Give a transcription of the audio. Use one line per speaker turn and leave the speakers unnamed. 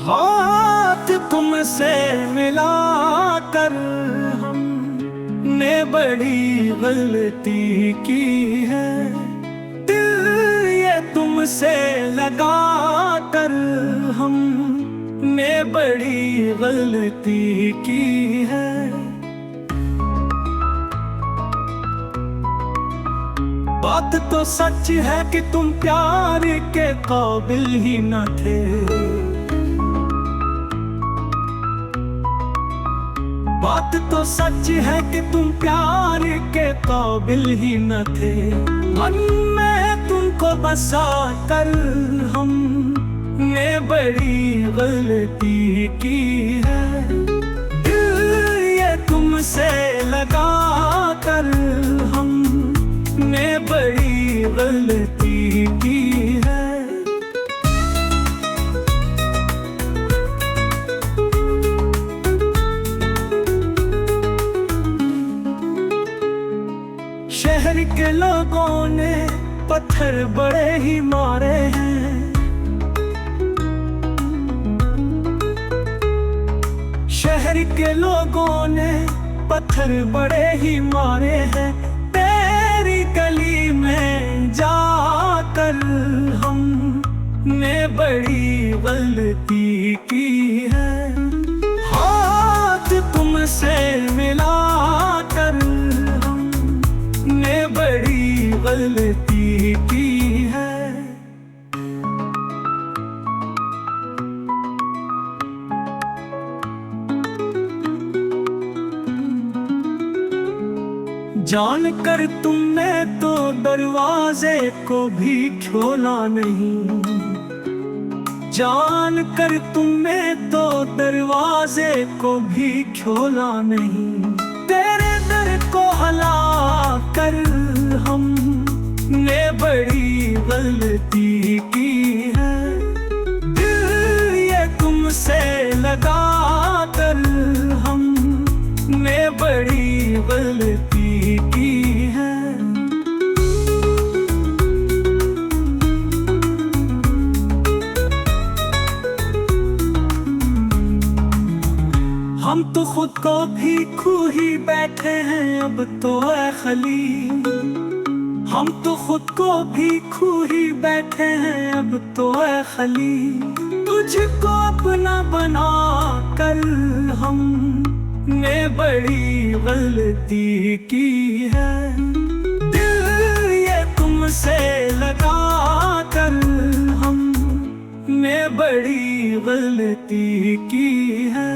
हाथ तुमसे मिला कर हमने बड़ी गलती की है। दिल ये तुमसे लगा कर हमने बड़ी गलती की है। बात तो सच है कि तुम प्यार के काबिल ही न थे। बात तो सच है कि तुम प्यार के काबिल ही न थे। मन में तुमको बसा कर हमने बड़ी गलती की है। दिल ये तुमसे लगा कर हमने बड़ी गलती की है। शहर के लोगों ने पत्थर बड़े ही मारे हैं। शहर के लोगों ने पत्थर बड़े ही मारे हैं। तेरी गली में जाकर हमने बड़ी गलती की है। हाथ तुमसे मिला कर हमने बड़ी गलती की है। जानकर तुमने तो दरवाजे को भी खोला नहीं। जानकर तुमने तो दरवाजे को भी खोला नहीं। तेरे दर को हला कर हमने बड़ी गलती की है। दिल ये तुमसे लगा कर हमने बड़ी गलती की है। हम तो खुद को भी खो ही बैठे हैं अब तो ऐ खलील। हम तो खुद को भी खो ही बैठे हैं अब तो ऐ खलील। तुझको अपना बना कर हमने बड़ी गलती की है। दिल ये तुमसे लगा कर हमने बड़ी गलती की है।